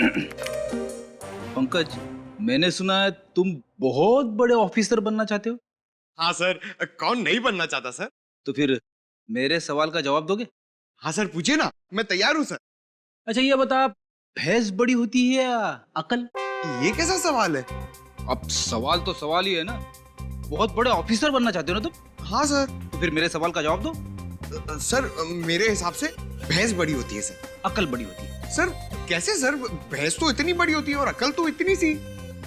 पंकज, मैंने सुना है तुम बहुत बड़े ऑफिसर बनना चाहते हो। हाँ सर, कौन नहीं बनना चाहता सर। तो फिर मेरे सवाल का जवाब दोगे? हाँ सर, पूछिए ना, मैं तैयार हूँ सर। अच्छा ये बता, भैंस बड़ी होती है या अकल? ये कैसा सवाल है? अब सवाल तो सवाल ही है ना। बहुत बड़े ऑफिसर बनना चाहते हो ना तुम? हाँ सर। तो फिर मेरे सवाल का जवाब दो। सर मेरे हिसाब से भैंस बड़ी होती है सर। अकल बड़ी होती है। सर कैसे सर, भैंस तो इतनी बड़ी होती है और अकल तो इतनी सी।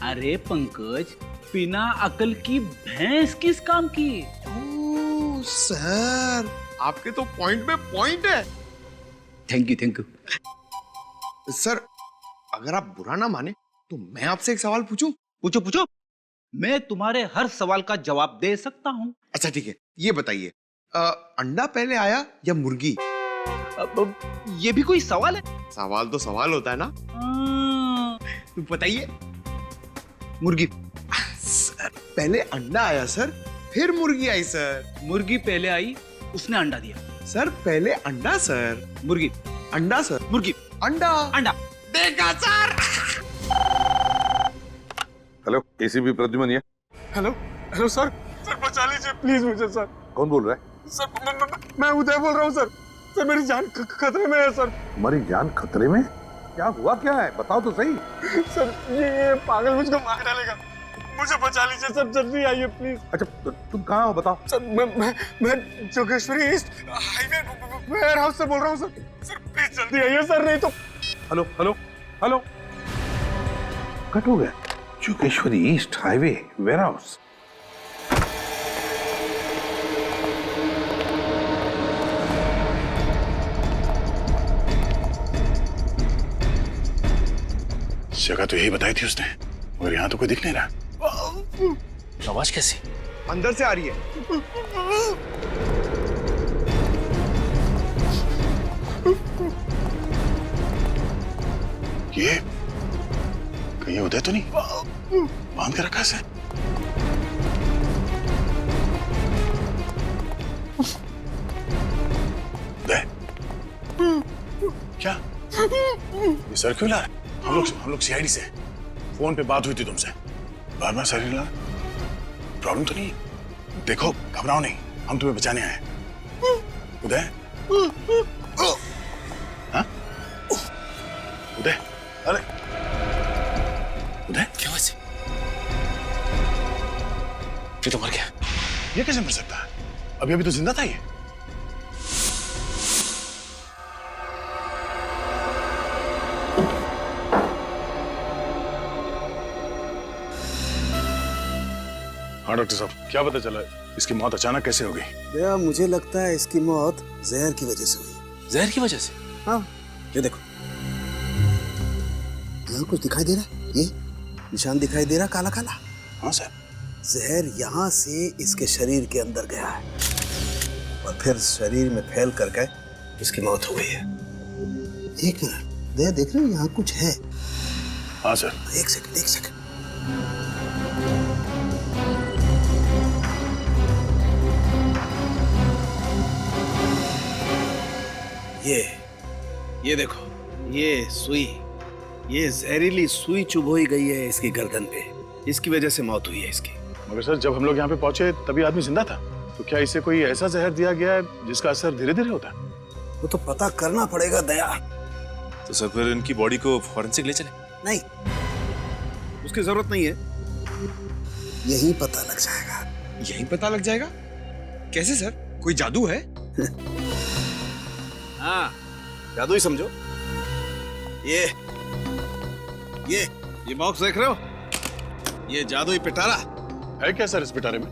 अरे पंकज, बिना अकल की भैंस किस काम की? ओह सर, आपके तो पॉइंट में पॉइंट है। Thank you. सर अगर आप बुरा ना माने तो मैं आपसे एक सवाल पूछूं? पूछो पूछो, मैं तुम्हारे हर सवाल का जवाब दे सकता हूँ। अच्छा ठीक है, ये बताइए, अंडा पहले आया या मुर्गी? अब ये भी कोई सवाल है? सवाल तो सवाल होता है ना। तो बताइए। मुर्गी। सर पहले अंडा आया सर, फिर मुर्गी आई सर। मुर्गी पहले आई, उसने अंडा दिया। सर पहले अंडा सर, मुर्गी। अंडा सर, मुर्गी। अंडा। अंडा। देखा सर। हेलो, एसीपी प्रद्युमन ये। हेलो हेलो सर, सर बचा लीजिए प्लीज मुझे सर। कौन बोल रहा है? सर मैं उदय बोल रहा हूँ सर। सर मेरी जान खतरे में है सर। तुम्हारी जान खतरे में? क्या हुआ, क्या है, बताओ तो सही। सर ये पागल मुझको मार डालेगा, मुझे बचा लीजिए सर, जल्दी आइए प्लीज। अच्छा तुम कहाँ हो, बताओ। सर मैं Jogeshwari east highway warehouse से बोल रहा हूँ सर। सर प्लीज जल्दी आइए सर, नहीं तो। हेलो हेलो हेलो, कट हो गया। Jogeshwari east highway warehouse. जगह तो यही बताई थी उसने, मगर यहाँ तो कोई दिख नहीं रहा। आवाज कैसी? अंदर से आ रही है। ये कहीं उदय तो नहीं बांध के रखा है? उदय, क्या ये सर क्यों ला रहे? हम लोग सीआईडी से, फोन पे बात हुई थी तुमसे, बार बार सर ला। प्रॉब्लम तो नहीं? देखो घबराओ नहीं, हम तुम्हें बचाने आए हैं। उदय, हाँ? उदय, अरे उदय, क्या वैसे? ये तो मर गया। ये कैसे मर सकता है? अभी अभी तो जिंदा था ये। हाँ डॉक्टर साहब, क्या पता चला इसकी मौत अचानक कैसे हो गई? भैया मुझे लगता है इसकी मौत जहर की वजह से हुई। जहर की वजह से? हाँ, ये देखो, यहाँ कुछ दिखाई दे रहा है, ये निशान दिखाई दे रहा काला काला। हाँ सर। जहर यहाँ से इसके शरीर के अंदर गया है और फिर शरीर में फैल करके इसकी मौत हो गई है। एक मिनट, देख रहे हो यहाँ कुछ है? हाँ सर। एक सेकंड। ये देखो, ये सुई, ये जहरीली सुई चुभोई गई है इसकी गर्दन पे, इसकी वजह से मौत हुई है इसकी। मगर सर जब हम लोग यहाँ पे पहुंचे तभी आदमी जिंदा था, तो क्या इसे कोई ऐसा जहर दिया गया है जिसका असर धीरे धीरे होता है? वो तो पता करना पड़ेगा दया। तो सर फिर इनकी बॉडी को फॉरेंसिक ले चले? नहीं, उसकी जरूरत नहीं है, यही पता लग जाएगा। यही पता लग जाएगा? कैसे सर, कोई जादू है? हाँ, जादू ही समझो। ये बॉक्स देख रहे हो, ये जादुई पिटारा है क्या सर इस पिटारे में?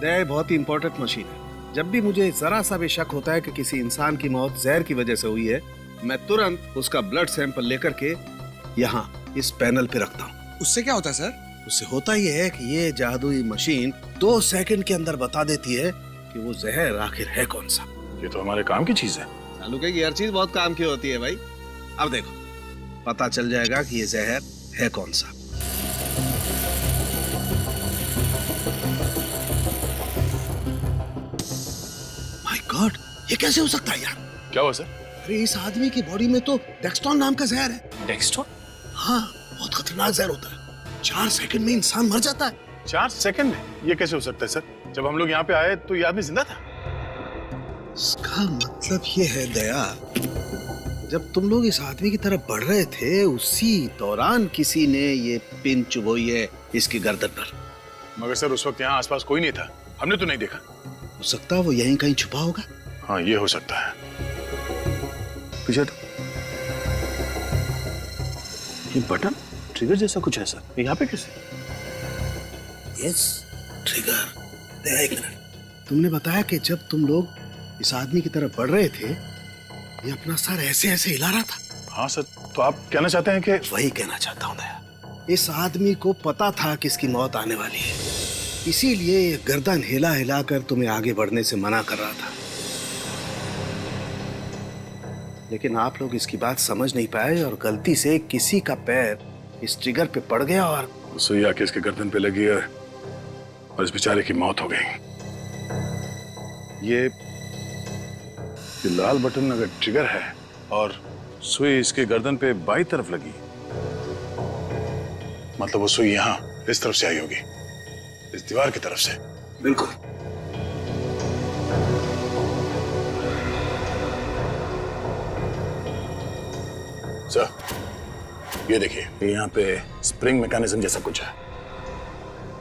दया बहुत ही इंपॉर्टेंट मशीन है। जब भी मुझे जरा सा भी शक होता है कि किसी इंसान की मौत जहर की वजह से हुई है, मैं तुरंत उसका ब्लड सैंपल लेकर के यहाँ इस पैनल पे रखता हूँ। उससे क्या होता है सर? उससे होता यह है कि ये जादुई मशीन 2 सेकंड के अंदर बता देती है कि वो जहर आखिर है कौन सा। ये तो हमारे काम की चीज है। चालू की हर चीज बहुत काम की होती है भाई। अब देखो, पता चल जाएगा कि ये जहर है कौन सा। माय गॉड, ये कैसे हो सकता है यार? क्या हुआ सर? अरे इस आदमी की बॉडी में तो डेक्सटॉन नाम का जहर है। डेक्स्टोन? हाँ, बहुत खतरनाक जहर होता है। 4 सेकंड में इंसान मर जाता है। 4 सेकंड में? ये कैसे हो सकता है सर? जब हम लोग यहाँ पे आए तो ये आदमी जिंदा था। इसका मतलब ये है दया, जब तुम लोग इस आदमी की तरफ बढ़ रहे थे उसी दौरान किसी ने ये पिन चुभोई है इसकी गर्दन पर। मगर सर उस वक्त यहाँ आसपास कोई नहीं था, हमने तो नहीं देखा। हो सकता है वो यहीं कहीं छुपा होगा। हाँ ये हो सकता है। पीछे तो ये बटन ट्रिगर जैसा कुछ है सर, यहाँ पे कैसे? Yes, trigger. दया एक मिनट, तुमने बताया कि जब तुम लोग इस आदमी की तरफ बढ़ रहे थे ये अपना सर ऐसे ऐसे हिला रहा था। हाँ सर, तो आप कहना चाहते हैं कि? वही कहना चाहता हूँ दया, इस आदमी को पता था कि इसकी मौत आने वाली है, इसीलिए ये गर्दन हिला हिला कर तुम्हें आगे बढ़ने से मना कर रहा था। लेकिन आप लोग इसकी बात समझ नहीं पाए और गलती से किसी का पैर इस ट्रिगर पे पड़ गया और सुई आके इसके गर्दन पे लगी और इस बेचारे की मौत हो गई। ये लाल बटन अगर ट्रिगर है और सुई इसके गर्दन पे बाईं तरफ लगी, मतलब वो सुई यहाँ इस तरफ से आई होगी, इस दीवार की तरफ से। बिल्कुल। सर ये देखिए, यहाँ पे स्प्रिंग मैकेनिज्म जैसा कुछ है।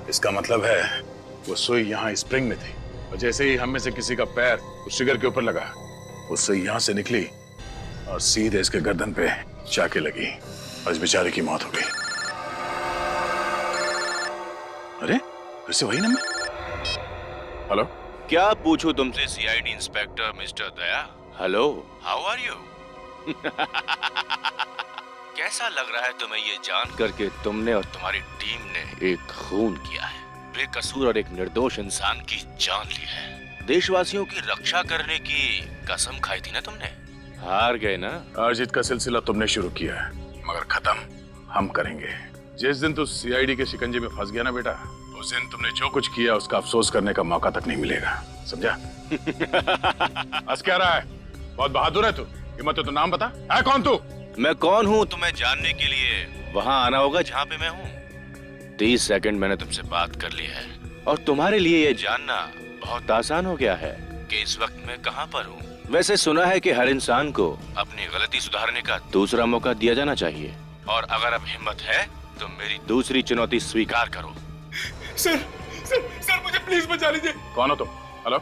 इसका मतलब है वो सुई यहाँ स्प्रिंग में थी और जैसे ही हम में से किसी का पैर उस ट्रिगर के ऊपर लगा, वो सुई यहाँ से निकली और सीधे इसके गर्दन पे जाके लगी और इस बेचारे की मौत हो गई। अरे फिर से वही नंबर। हेलो, क्या पूछूं तुमसे CID inspector mister Daya? Hello, how are you? कैसा लग रहा है तुम्हें ये जान करके तुमने और तुम्हारी टीम ने एक खून किया है, बेकसूर और एक निर्दोष इंसान की जान ली है। देशवासियों की रक्षा करने की कसम खाई थी ना तुमने, हार गए ना। हार जीत का सिलसिला तुमने शुरू किया है, मगर खत्म हम करेंगे। जिस दिन तू सीआईडी के शिकंजे में फंस गया ना बेटा, उस दिन तुमने जो कुछ किया उसका अफसोस करने का मौका तक नहीं मिलेगा, समझा? हंस क्या रहा है? बहुत बहादुर है तू। हिम्मत है तो नाम बता, है कौन तू? मैं कौन हूँ तुम्हें जानने के लिए वहाँ आना होगा जहाँ पे मैं हूँ। 30 सेकंड मैंने तुमसे बात कर ली है और तुम्हारे लिए ये जानना बहुत आसान हो गया है कि इस वक्त मैं कहाँ पर हूँ। वैसे सुना है कि हर इंसान को अपनी गलती सुधारने का दूसरा मौका दिया जाना चाहिए, और अगर अब हिम्मत है तो मेरी दूसरी चुनौती स्वीकार करो। सर सर सर मुझे प्लीज बचा लीजिए। कौन हो तुम? हेलो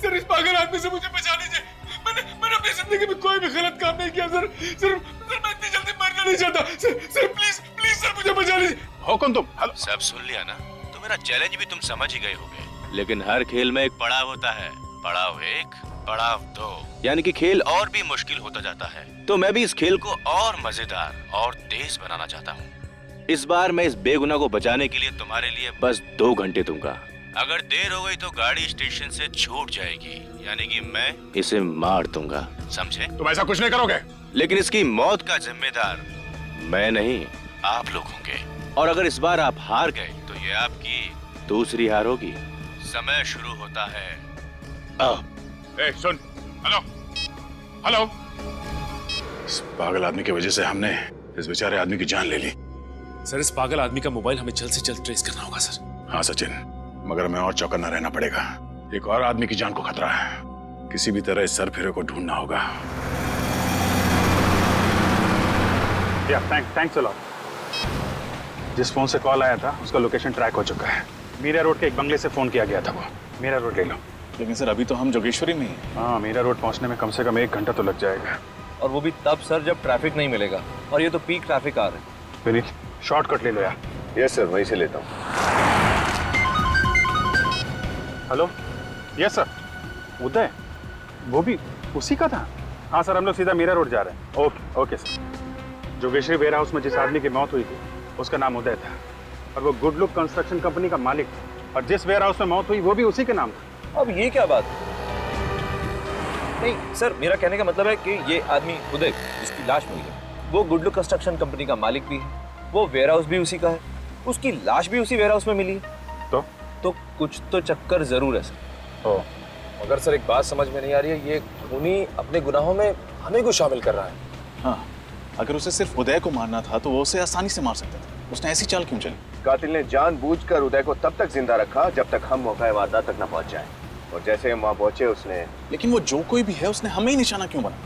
सर, इस पागल आदमी से मुझे बचा लीजिए। मैंने अपनी जिंदगी में कोई भी गलत काम नहीं किया सर। सर मैं इतनी जल्दी मरना नहीं चाहता। सर प्लीज प्लीज सर मुझे बचा लीजिए। हो कौन तुम? हेलो। सब सुन लिया ना? तो मेरा चैलेंज भी तुम समझ ही गए होगे, लेकिन हर खेल में एक पड़ाव होता है। पड़ाव 1, पड़ाव 2, यानी कि खेल और भी मुश्किल होता जाता है। तो मैं भी इस खेल को और मजेदार और तेज बनाना चाहता हूँ। इस बार मैं इस बेगुनाह को बचाने के लिए तुम्हारे लिए बस 2 घंटे दूंगा। अगर देर हो गई तो गाड़ी स्टेशन से छूट जाएगी, यानी कि मैं इसे मार दूंगा, समझे? तुम ऐसा कुछ नहीं करोगे। लेकिन इसकी मौत का जिम्मेदार मैं नहीं, आप लोग होंगे। और अगर इस बार आप हार गए तो ये आपकी दूसरी हार होगी। समय शुरू होता है अब। ए, सुन। Hello hello. इस पागल आदमी की वजह से हमने इस बेचारे आदमी की जान ले ली। सर इस पागल आदमी का मोबाइल हमें जल्द से जल्द ट्रेस करना होगा सर। हाँ सचिन, मगर हमें और चौकन्ना रहना पड़ेगा। एक और आदमी की जान को खतरा है, किसी भी तरह इस सरफिरे को ढूंढना होगा। या थैंक्स अ लॉट। जिस फोन से कॉल आया था उसका लोकेशन ट्रैक हो चुका है। मीरा रोड के एक बंगले से फोन किया गया था। वो मीरा रोड ले लो। लेकिन सर अभी तो हम जोगेश्वरी में हैं। हाँ, मीरा रोड पहुंचने में कम से कम 1 घंटा तो लग जाएगा। और वो भी तब सर जब ट्रैफिक नहीं मिलेगा, और ये तो पीक ट्रैफिक आ रहा है। विनीत, शॉर्टकट ले लो यार। यस सर, वहीं से लेता हूँ। Hello, yes sir. उदय, वो भी उसी का था? हाँ सर, हम लोग सीधा मीरा रोड जा रहे हैं। Okay okay sir. Jogeshwari warehouse में जिस आदमी की मौत हुई थी उसका नाम उदय था, और वो गुड लुक कंस्ट्रक्शन कंपनी का मालिक था। और जिस वेयर हाउस में मौत हुई वो भी उसी के नाम था। अब ये क्या बात? नहीं सर, मेरा कहने का मतलब है कि ये आदमी उदय जिसकी लाश मिली है, वो गुड लुक कंस्ट्रक्शन कंपनी का मालिक भी है, वो वेयर हाउस भी उसी का है, उसकी लाश भी उसी वेयर हाउस में मिली है। तो कुछ तो चक्कर जरूर है सर। ओ, मगर सर एक बात समझ में नहीं आ रही है, ये खूनी अपने गुनाहों में हमें को शामिल कर रहा है। हाँ, अगर उसे सिर्फ उदय को मारना था तो वो उसे आसानी से मार सकता था। उसने ऐसी चाल क्यों चली? कातिल ने जानबूझकर उदय को तब तक जिंदा रखा जब तक हम मौका वारदात तक न पहुंच जाए, और जैसे हम वहां पहुंचे उसने। लेकिन वो जो कोई भी है उसने हमें ही निशाना क्यों बना?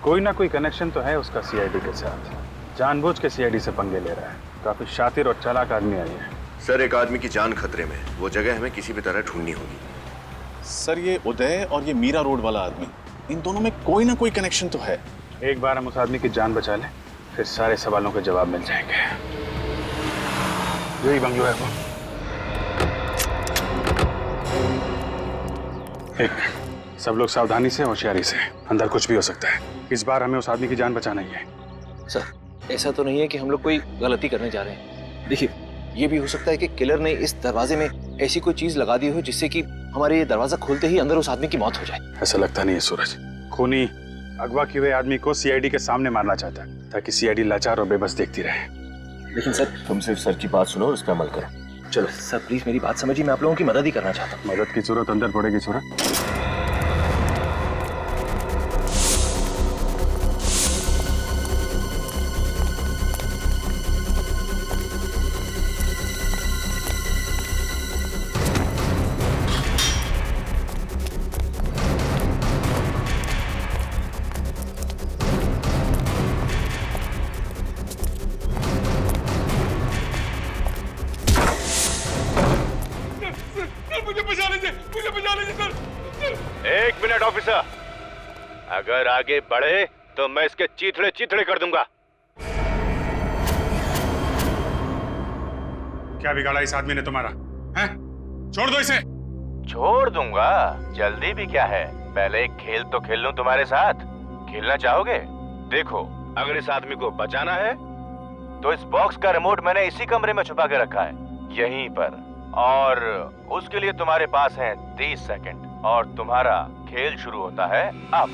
कोई ना कोई कनेक्शन तो है उसका सीआईडी के साथ। जानबूझ के सीआईडी से पंगे ले रहा है। काफी शातिर और चालाक आदमी आई है। सर, एक आदमी की जान खतरे में, वो जगह हमें किसी भी तरह ढूंढनी होगी। सर, ये उदय और ये मीरा रोड वाला आदमी, इन दोनों में कोई ना कोई कनेक्शन तो है। एक बार हम उस आदमी की जान बचा लें, फिर सारे सवालों के जवाब मिल जाएंगे। यही बंगलो है वो। एक मिनट, सब लोग सावधानी से, होशियारी से। अंदर कुछ भी हो सकता है। इस बार हमें उस आदमी की जान बचाना ही है। सर, ऐसा तो नहीं है कि हम लोग कोई गलती करने जा रहे हैं। देखिए, ये भी हो सकता है कि किलर ने इस दरवाजे में ऐसी कोई चीज लगा दी हो जिससे कि हमारे ये दरवाजा खोलते ही अंदर उस आदमी की मौत हो जाए। ऐसा लगता नहीं है सूरज। खूनी अगवा किए हुए आदमी को सीआईडी के सामने मारना चाहता है ताकि सीआईडी लाचार और बेबस देखती रहे। लेकिन सर, तुम सिर्फ सर की बात सुनो और उस पर अमल करो। चलो सर, प्लीज मेरी बात समझिए। मैं आप लोगों की मदद ही करना चाहता हूँ। मदद की जरूरत अंदर पड़ेगी सूरज। मुझे बचा लीजिए सर। एक मिनट ऑफिसर, अगर आगे बढ़े तो मैं इसके चीथड़े चीथड़े कर दूंगा। क्या बिगाड़ा इस आदमी ने तुम्हारा? हैं? छोड़ दो इसे। छोड़ दूंगा? जल्दी भी क्या है, पहले एक खेल तो खेल लूं तुम्हारे साथ। खेलना चाहोगे? देखो, अगर इस आदमी को बचाना है तो इस बॉक्स का रिमोट मैंने इसी कमरे में छुपा के रखा है, यहीं पर। और उसके लिए तुम्हारे पास है 30 सेकंड और तुम्हारा खेल शुरू होता है अब।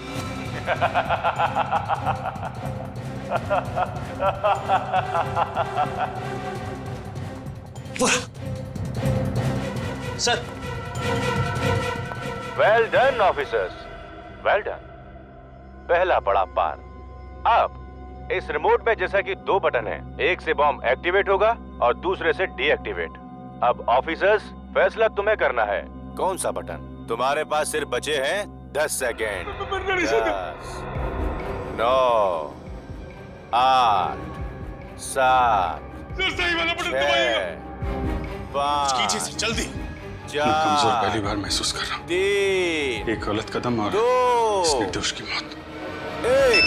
Sir, well done officers, well done. पहला पड़ा पार। अब इस रिमोट में जैसा कि 2 बटन हैं, एक से बॉम्ब एक्टिवेट होगा और दूसरे से डीएक्टिवेट। अब ऑफिसर्स, फैसला तुम्हें करना है। कौन सा बटन? तुम्हारे पास सिर्फ बचे हैं 10 सेकेंड। 10, 9, 8, 7, 6, 5, जल्दी। 4, कमजोर पहली बार महसूस कर रहा हूँ। 3, एक गलत कदम और 2, इस निर्दोष की मौत। 1।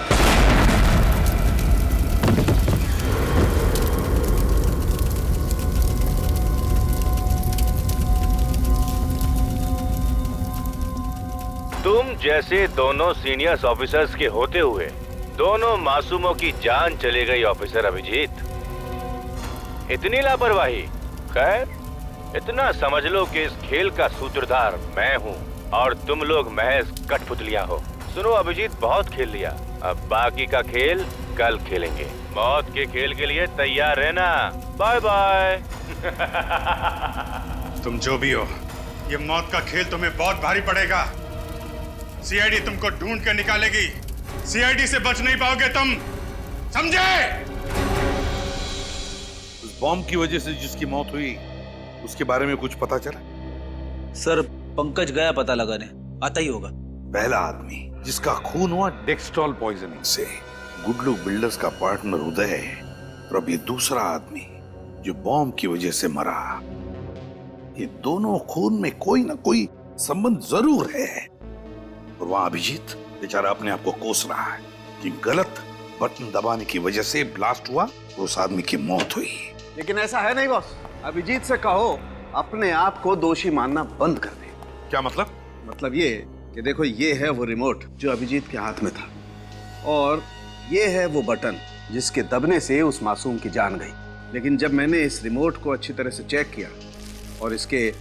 तुम जैसे दोनों सीनियर्स ऑफिसर्स के होते हुए दोनों मासूमों की जान चली गई ऑफिसर अभिजीत। इतनी लापरवाही। खैर, इतना समझ लो कि इस खेल का सूत्रधार मैं हूँ और तुम लोग महज कठपुतलियां हो। सुनो अभिजीत, बहुत खेल लिया, अब बाकी का खेल कल खेलेंगे। मौत के खेल के लिए तैयार रहना। Bye bye. तुम जो भी हो, ये मौत का खेल तुम्हें बहुत भारी पड़ेगा। सीआईडी तुमको ढूंढ कर निकालेगी। सीआईडी से बच नहीं पाओगे तुम, समझे? उस बॉम्ब की वजह से जिसकी मौत हुई उसके बारे में कुछ पता चला? सर, पंकज गया पता लगाने, आता ही होगा। पहला आदमी जिसका खून हुआ डेक्सट्रॉल पॉइजनिंग से, गुडलू बिल्डर्स का पार्टनर उदय है, और अब ये दूसरा आदमी जो बॉम्ब की वजह से मरा। ये दोनों खून में कोई ना कोई संबंध जरूर है। और वहां अभिजीत बेचारा अपने आप को कोस रहा है कि गलत बटन दबाने की वजह से ब्लास्ट हुआ और उस आदमी की मौत हुई। लेकिन ऐसा है नहीं बॉस। अभिजीत से कहो अपने आप को दोषी मानना बंद कर दे। क्या मतलब? मतलब ये कि देखो, ये है वो रिमोट जो अभिजीत के हाथ में था, और ये है वो बटन जिसके दबने से उस मासूम की जान गई। लेकिन जब मैंने इस रिमोट को अच्छी तरह से चेक किया और इसके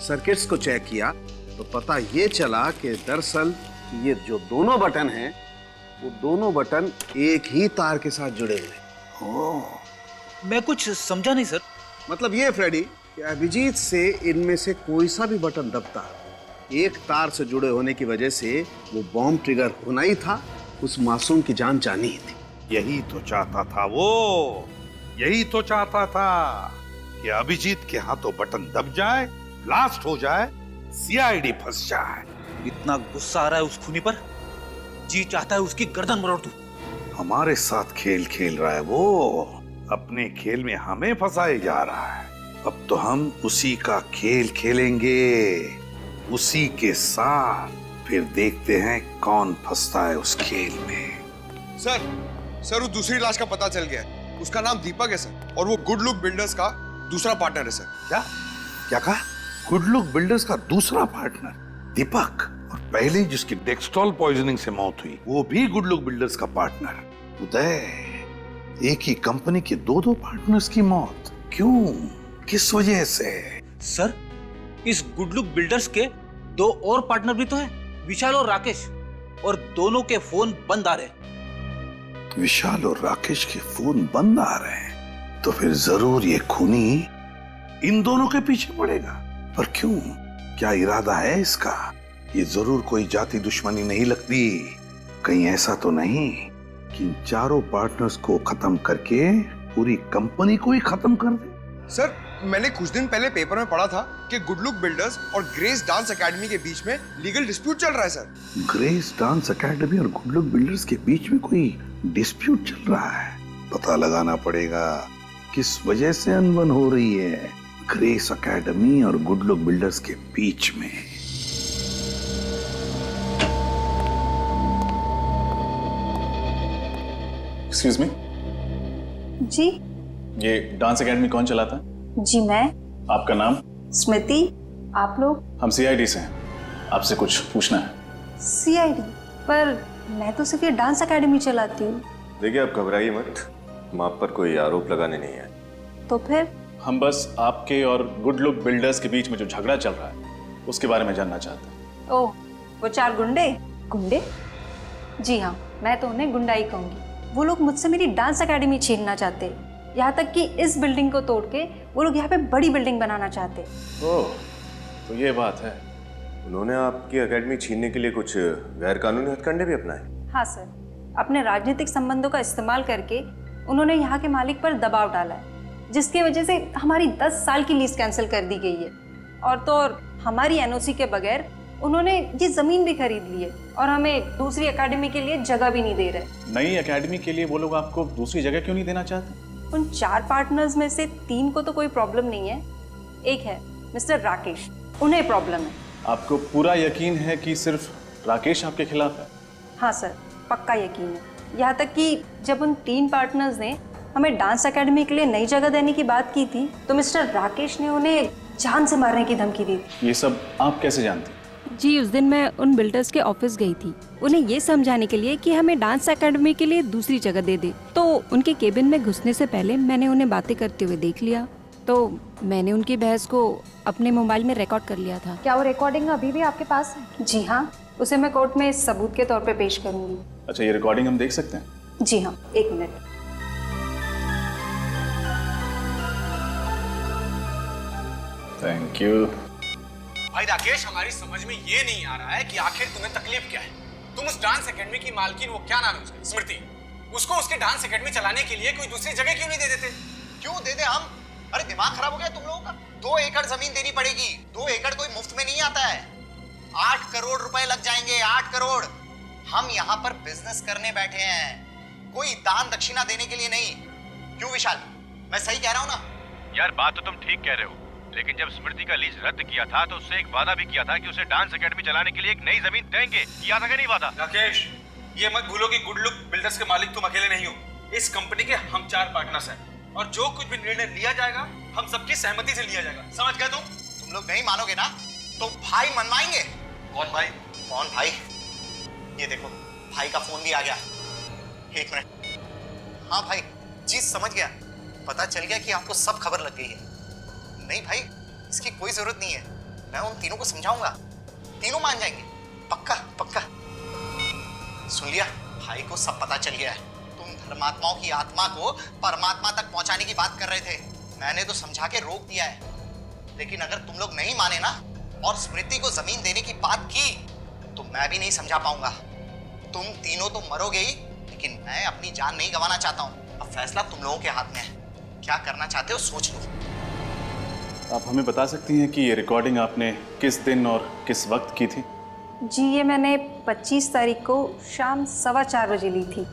सर्किट्स को चेक किया तो पता ये चला कि दरअसल ये जो दोनों बटन हैं वो दोनों बटन एक ही तार के साथ जुड़े हुए। ओह, मैं कुछ समझा नहीं सर। मतलब ये फ्रेडी कि अभिजीत से इनमें से कोई सा भी बटन दबता, एक तार से जुड़े होने की वजह से वो बॉम्ब ट्रिगर होना ही था, उस मासूम की जान जानी ही थी। यही तो चाहता था वो, यही तो चाहता था कि अभिजीत के हाथों बटन दब जाए, ब्लास्ट हो जाए, सीआईडी फंस जाए। इतना गुस्सा आ रहा है उस खूनी पर, जी चाहता है उसकी गर्दन मरोड़ दूं। हमारे साथ खेल खेल रहा है वो, अपने खेल में हमें फंसाए जा रहा है। अब तो हम उसी का खेल खेलेंगे, उसी के साथ। फिर देखते हैं कौन फंसता है उस खेल में। सर वो दूसरी लाश का पता चल गया है। उसका नाम दीपक है सर, और वो गुड लुक बिल्डर्स का दूसरा पार्टनर है सर। क्या कहा? गुड लुक बिल्डर्स का दूसरा पार्टनर दीपक, और पहले जिसकी डेक्सटॉल पॉइजनिंग से मौत हुई वो भी गुड लुक बिल्डर्स का पार्टनर उदय। एक ही कंपनी के दो पार्टनर्स की मौत, क्यों, किस वजह से? सर, इस गुड लुक बिल्डर्स के 2 और पार्टनर भी तो हैं, विशाल और राकेश, और दोनों के फोन बंद आ रहे। विशाल और राकेश के फोन बंद आ रहे हैं, तो फिर जरूर ये खूनी इन दोनों के पीछे पड़ेगा। पर क्यों, क्या इरादा है इसका? ये जरूर कोई जाति दुश्मनी नहीं लगती। कहीं ऐसा तो नहीं कि इन चारों पार्टनर्स को खत्म करके पूरी कंपनी को ही खत्म कर दे? सर, मैंने कुछ दिन पहले पेपर में पढ़ा था कि गुड लुक बिल्डर्स और ग्रेस डांस एकेडमी के बीच में लीगल डिस्प्यूट चल रहा है सर। ग्रेस डांस एकेडमी और गुड लुक बिल्डर्स के बीच में कोई डिस्प्यूट चल रहा है। पता लगाना पड़ेगा किस वजह से अनबन हो रही है ग्रेस एकेडमी और गुड लुक बिल्डर्स के बीच में। एक्सक्यूज मी, जी। ये डांस एकेडमी कौन चलाता? जी मैं। आपका नाम? स्मृति। आप लोग? हम सीआईडी से हैं, आपसे कुछ पूछना है। सीआईडी? पर मैं तो सिर्फ ये डांस एकेडमी चलाती हूँ। देखिए, आप घबराइए मत, हम आप पर कोई आरोप लगाने नहीं आए। तो फिर? हम बस आपके और गुड लुक बिल्डर्स के बीच में जो झगड़ा चल रहा है उसके बारे में जानना चाहते हैं। ओह, वो 4 गुंडे? गुंडे? जी हाँ, मैं तो उन्हें गुंडा ही कहूँगी। वो लोग मुझसे मेरी डांस एकेडमी छीनना चाहते, यहाँ तक कि इस बिल्डिंग को तोड़ के वो लोग यहाँ पे बड़ी बिल्डिंग बनाना चाहते। ओह, तो ये बात है। उन्होंने आपकी एकेडमी छीनने के लिए कुछ गैर कानूनी हथकंडे भी अपनाए? हाँ सर, अपने राजनीतिक संबंधों का इस्तेमाल करके उन्होंने यहाँ के मालिक पर दबाव डाला है, जिसकी वजह से हमारी 10 साल की लीज कैंसिल कर दी गई है। और तो और हमारी एनओसी के बगैर उन्होंने ये जमीन भी खरीद ली है और हमें दूसरी एकेडमी के लिए जगह भी नहीं दे रहे। नई एकेडमी के लिए वो लोग आपको दूसरी जगह क्यों नहीं देना चाहते? उन 4 पार्टनर्स में से 3 को तो कोई प्रॉब्लम नहीं है, एक है मिस्टर राकेश, उन्हें प्रॉब्लम है। आपको पूरा यकीन है कि सिर्फ राकेश आपके खिलाफ है? हाँ सर, पक्का यकीन है। यहाँ तक कि जब उन 3 पार्टनर्स ने हमें डांस एकेडमी के लिए नई जगह देने की बात की थी तो मिस्टर राकेश ने उन्हें जान से मारने की धमकी दी। ये सब आप कैसे जानते? जी, उस दिन मैं उन बिल्डर्स के ऑफिस गई थी, उन्हें ये समझाने के लिए कि हमें डांस एकेडमी के लिए दूसरी जगह दे दे। तो उनके केबिन में घुसने से पहले मैंने उन्हें बातें करते हुए देख लिया, तो मैंने उनकी बहस को अपने मोबाइल में रिकॉर्ड कर लिया था। क्या वो रिकॉर्डिंग अभी भी आपके पास है? जी हाँ, उसे मैं कोर्ट में सबूत के तौर पे पेश करूंगी। अच्छा, ये रिकॉर्डिंग हम देख सकते हैं? जी हाँ, 1 मिनट। Thank you. भाई राकेश, हमारी समझ में ये नहीं आ रहा है कि आखिर तुम्हें तकलीफ क्या है। तुम उस डांस एकेडमी की मालकिन, वो क्या नाम है उसका, स्मृति, उसको उसकी डांस एकेडमी चलाने के लिए कोई दूसरी जगह क्यों नहीं दे देते? क्यों दे दे हम? अरे दिमाग खराब हो गया तुम लोगों का? 2 एकड़ जमीन देनी पड़ेगी। 2 एकड़ कोई मुफ्त में नहीं आता है। 8 करोड़ रुपए लग जाएंगे, 8 करोड़। हम यहाँ पर बिजनेस करने बैठे हैं, कोई दान दक्षिणा देने के लिए नहीं। क्यों विशाल, मैं सही कह रहा हूँ ना? यार, बात तो तुम ठीक कह रहे हो, लेकिन जब स्मृति का लीज रद्द किया था तो उससे एक वादा भी किया था कि उसे डांस एकेडमी चलाने के लिए एक नई जमीन देंगे। किया था कि नहीं वादा? राकेश, ये मत भूलो कि गुड लुक बिल्डर्स के मालिक तुम अकेले नहीं हो। इस कंपनी के हम 4 पार्टनर्स हैं, और जो कुछ भी निर्णय लिया जाएगा हम सबकी सहमति से लिया जाएगा। समझ गए तुम? तुम लोग नहीं मानोगे ना तो भाई मनवाएंगे। कौन भाई? कौन भाई? ये देखो, भाई का फोन भी आ गया। 1 मिनट। हाँ भाई जी, समझ गया। पता चल गया कि आपको सब खबर लग गई है। नहीं भाई, इसकी कोई जरूरत नहीं है। मैं उन तीनों को समझाऊंगा, तीनों मान जाएंगे। पक्का पक्का। सुन लिया, भाई को सब पता चल गया है। तुम धर्मात्माओं की आत्मा को परमात्मा तक पहुंचाने की बात कर रहे थे। मैंने तो समझा के रोक दिया है, लेकिन अगर तुम लोग नहीं माने ना और स्मृति को जमीन देने की बात की तो मैं भी नहीं समझा पाऊंगा। तुम तीनों तो मरोगे ही, लेकिन मैं अपनी जान नहीं गंवाना चाहता हूँ। अब फैसला तुम लोगों के हाथ में है, क्या करना चाहते हो सोच लो। आप हमें बता सकती हैं कि ये रिकॉर्डिंग आपने किस दिन और किस वक्त की थी? जी ये मैंने 25 तारीख को शाम 4:15 बजे ली थी।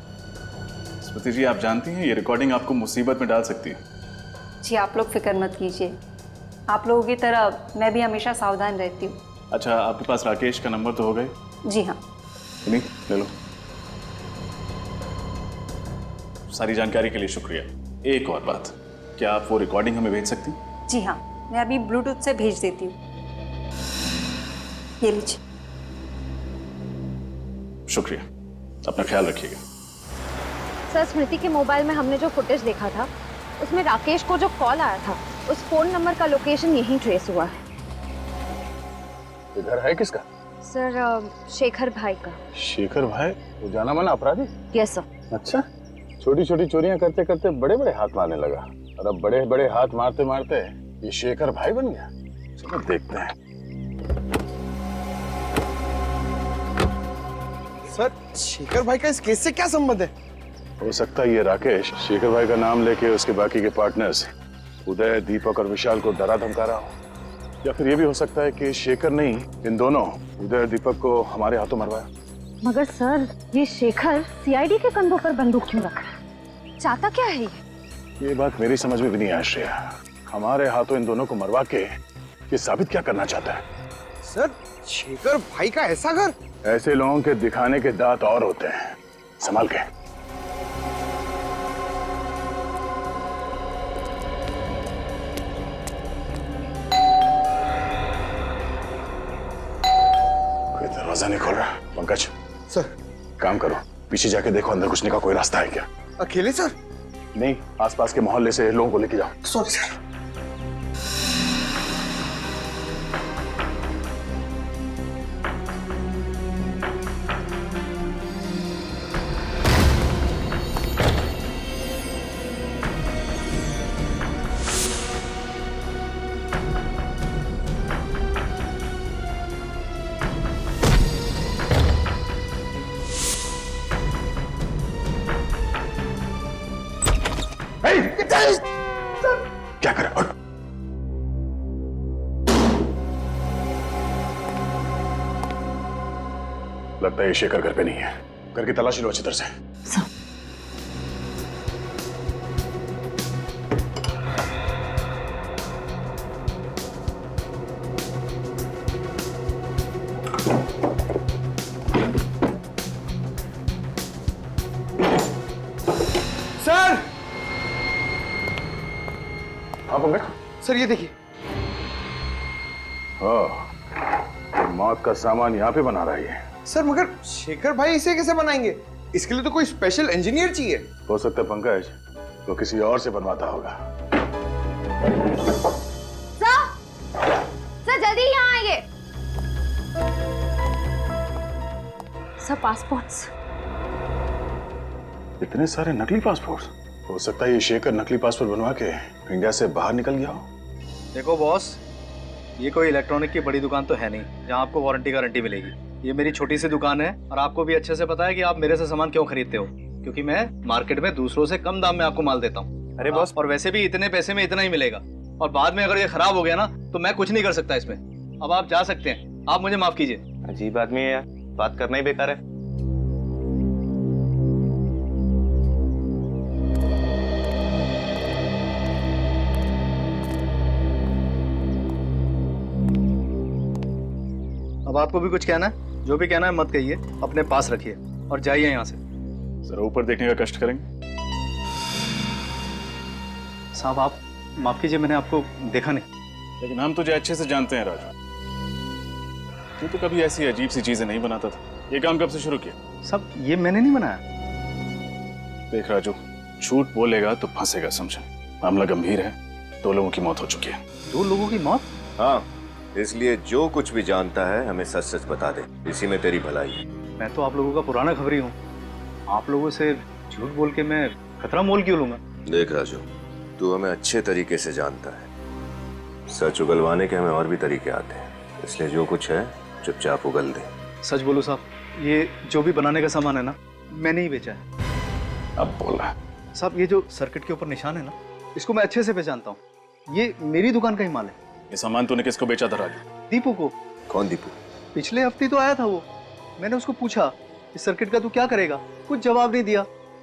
स्मृति जी, आप जानती हैं ये रिकॉर्डिंग आपको मुसीबत में डाल सकती है। जी आप लोग फिक्र मत कीजिए, आप लोगों की तरह मैं भी हमेशा सावधान रहती हूँ। अच्छा, आपके पास राकेश का नंबर तो हो गए? जी हाँ। नहीं, ले लो। सारी जानकारी के लिए शुक्रिया। एक और बात, क्या आप वो रिकॉर्डिंग हमें भेज सकती? जी हाँ, मैं अभी ब्लूटूथ से भेज देती हूँ। ये लीजिए। शुक्रिया, अपना ख्याल रखिएगा। सर, स्मृति के मोबाइल में हमने जो फुटेज देखा था उसमें राकेश को जो कॉल आया था उस फोन नंबर का लोकेशन यहीं ट्रेस हुआ है। ये घर है किसका? सर, शेखर भाई का। शेखर भाई? वो जाना माना अपराधी? Yes sir. अच्छा, छोटी छोटी चोरियां करते करते बड़े बड़े हाथ मारने लगा और अब बड़े बड़े हाथ मारते मारते ये शेखर भाई बन गया। चलो देखते हैं। सर, शेखर भाई का इस केस से क्या संबंध है? हो सकता है ये राकेश शेखर भाई का नाम लेके उसके बाकी के पार्टनर्स उदय, दीपक और विशाल को डरा धमका रहा हो, या फिर ये भी हो सकता है कि शेखर ने इन दोनों उदय और दीपक को हमारे हाथों मरवाया। मगर सर, ये शेखर सीआईडी के कंधों पर बंदूक क्यों रख रहा है? चाहता क्या है ये बात मेरी समझ में भी नहीं आई श्रेया। हमारे हाथों इन दोनों को मरवा के ये साबित क्या करना चाहता है? सर, शेखर भाई का ऐसा घर? ऐसे लोगों के दिखाने के दांत और होते हैं, संभाल के। कोई दरवाजा नहीं खोल रहा। पंकज सर, काम करो, पीछे जाके देखो अंदर घुसने का कोई रास्ता है क्या। अकेले सर? नहीं, आसपास के मोहल्ले से लोगों को लेके जाओ। Sorry sir. क्या कर? लगता है ये शेखर घर पे नहीं है। घर की तलाशी लो अच्छी तरह से। सर! हाँ पंकज? सर ये देखिए। तो मौत का सामान यहाँ पे बना रहा है। सर मगर शेखर भाई इसे कैसे बनाएंगे? इसके लिए तो कोई स्पेशल इंजीनियर चाहिए। हो सकता है पंकज तो किसी और से बनवाता होगा। सर जल्दी यहाँ आइए। Sir, passports. इतने सारे नकली पासपोर्ट? हो सकता है ये शेखर नकली पासपोर्ट बनवा के इंडिया से बाहर निकल गया हो। देखो बॉस, ये कोई इलेक्ट्रॉनिक की बड़ी दुकान तो है नहीं जहाँ आपको वारंटी गारंटी मिलेगी। ये मेरी छोटी सी दुकान है और आपको भी अच्छे से पता है कि आप मेरे से सामान क्यों खरीदते हो, क्योंकि मैं मार्केट में दूसरों से कम दाम में आपको माल देता हूँ। अरे बॉस, और वैसे भी इतने पैसे में इतना ही मिलेगा, और बाद में अगर ये खराब हो गया ना तो मैं कुछ नहीं कर सकता इसमें। अब आप जा सकते हैं, आप मुझे माफ कीजिए। अजीब आदमी है यार, बात करना ही बेकार है। अब आपको भी कुछ कहना है? जो भी कहना है मत कहिए, अपने पास रखिए और जाइए यहाँ से। जरा ऊपर देखने का कष्ट करेंगे। साहब आप माफ कीजिए, मैंने आपको देखा नहीं। लेकिन हम तुझे अच्छे से जानते हैं राजू, तू तो कभी ऐसी अजीब सी चीजें नहीं बनाता था। ये काम कब से शुरू किया? सब ये मैंने नहीं बनाया। देख राजू, झूठ बोलेगा तो फंसेगा, समझा? मामला गंभीर है, 2 लोगों की मौत हो चुकी है। 2 लोगों की मौत? हाँ, इसलिए जो कुछ भी जानता है हमें सच सच बता दे, इसी में तेरी भलाई है। मैं तो आप लोगों का पुराना खबरी हूँ, आप लोगों से झूठ बोल के मैं खतरा मोल क्यों लूंगा? देख राजू, तू हमें अच्छे तरीके से जानता है, सच उगलवाने के हमें और भी तरीके आते हैं, इसलिए जो कुछ है चुपचाप उगल दे। सच बोलो साहब, ये जो भी बनाने का सामान है ना, मैंने ही बेचा है। अब बोल रहा है। साहब ये जो सर्किट के ऊपर निशान है ना, इसको मैं अच्छे से पहचानता हूँ। ये मेरी दुकान का ही माल है। ये सामान तूने किसको बेचा था राजू? दीपू को। कौन दीपू? पिछले हफ्ते तो आया था वो। मैंने उसको पूछा इस सर्किट का तू क्या करेगा, कुछ जवाब नहीं दिया,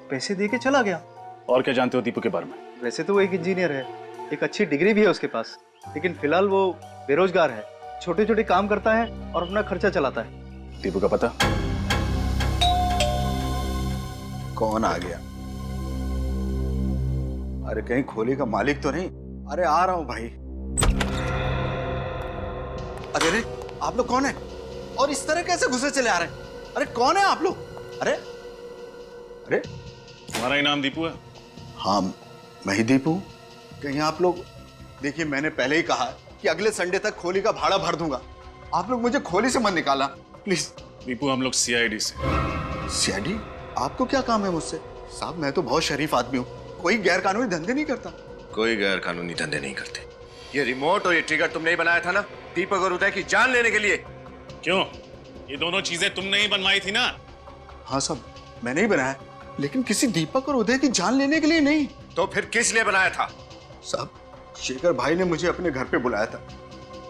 पैसे दे के चला गया। और क्या जानते हो दीपू के बारे में? वैसे तो वो एक इंजीनियर है, एक अच्छी डिग्री भी है उसके पास, लेकिन फिलहाल वो बेरोजगार है, छोटे छोटे काम करता है और अपना खर्चा चलाता है। दीपू का पता? कौन आ गया? अरे कहीं खोली का मालिक तो नहीं? अरे आ रहा हूं भाई। अरे आप लोग कौन है और इस तरह कैसे घुसे चले आ रहे हैं? अरे कौन है आप लोग? अरे अरे तुम्हारा ही नाम दीपू है? हाँ मैं ही दीपू। कहीं आप लोग, देखिए मैंने पहले ही कहा कि अगले संडे तक खोली का भाड़ा भर दूंगा। आप लोग मुझे खोली से मत निकाला प्लीज। दीपू हम लोग सीआईडी से। सीआईडी? आपको क्या काम है मुझसे? साहब मैं तो बहुत शरीफ आदमी हूँ, कोई गैर कानूनी धंधे नहीं करता। कोई गैर कानूनी धंधे नहीं करते। ये रिमोट और ये ट्रिगर तुमने ही बनाया था ना, दीपक और उदय की जान लेने के लिए? क्यों? ये दोनों चीजें तुमने ही बनवाई थी ना? हाँ साहब मैंने ही बनाया, लेकिन किसी दीपक और उदय की जान लेने के लिए नहीं। तो फिर किस लिए बनाया था? साहब शेखर भाई ने मुझे अपने घर पे बुलाया था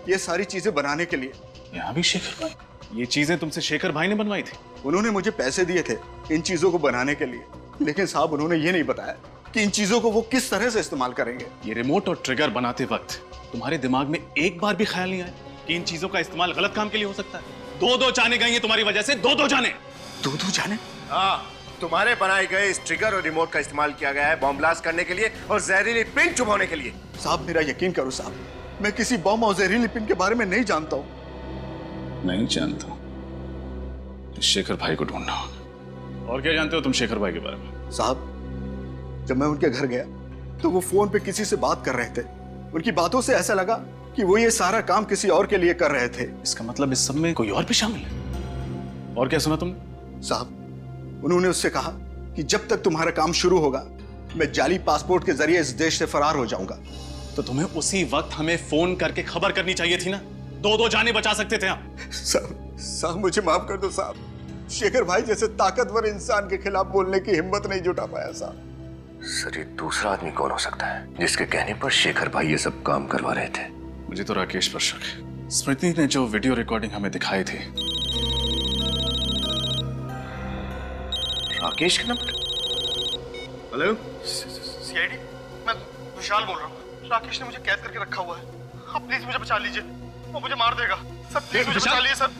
ये सारी चीजें बनाने के लिए। यहाँ भी शेखर भाई? ये चीजें तुमसे शेखर भाई ने बनवाई थी? उन्होंने मुझे पैसे दिए थे इन चीजों को बनाने के लिए, लेकिन साहब उन्होंने ये नहीं बताया कि इन चीजों को वो किस तरह से इस्तेमाल करेंगे। ये रिमोट और ट्रिगर बनाते वक्त तुम्हारे दिमाग में एक बार भी ख्याल नहीं आया कि इन चीजों का इस्तेमाल गलत काम के लिए हो सकता है? दो जाने गई हैं तुम्हारी वजह से, दो जाने। दो जाने? हाँ, तुम्हारे बनाए गए इस ट्रिगर और रिमोट का इस्तेमाल किया गया है बॉम्ब ब्लास्ट करने के लिए और जहरीली पिन चुभोने के लिए। साहब मेरा यकीन करो साहब, मैं किसी बम और जहरीली पिन के बारे में नहीं जानता हूँ। नहीं जानता हूँ? शेखर भाई को ढूंढना होगा। और क्या जानते हो तुम शेखर भाई के बारे में? साहब जब मैं उनके घर गया तो वो फोन पे किसी से बात कर रहे थे। उनकी बातों से ऐसा लगा कि वो ये सारा काम किसी और के लिए कर रहे थे। इसका मतलब इस सब में कोई और भी शामिल है? और क्या सुना तुमने? साहब उन्होंने उससे कहा कि जब तक तुम्हारा काम शुरू होगा मैं जाली पासपोर्ट के जरिए इस देश से फरार हो जाऊंगा। तो तुम्हें उसी वक्त हमें फोन करके खबर करनी चाहिए थी ना, दो जाने बचा सकते थे आप। साहब मुझे माफ कर दो साहब, शेखर भाई जैसे ताकतवर इंसान के खिलाफ बोलने की हिम्मत नहीं जुटा पाया साहब। सर ये दूसरा आदमी कौन हो सकता है जिसके कहने पर शेखर भाई ये सब काम करवा रहे थे? मुझे तो राकेश पर शक है। स्मृति ने जो वीडियो रिकॉर्डिंग हमें दिखाई थी। राकेश का नंबर? हेलो सीआईडी, मैं विशाल बोल रहा हूँ। राकेश ने मुझे कैद करके रखा हुआ है, आप प्लीज मुझे बचा लीजिए, वो मुझे मार देगा। सर प्लीज मुझे बचा लीजिए सर।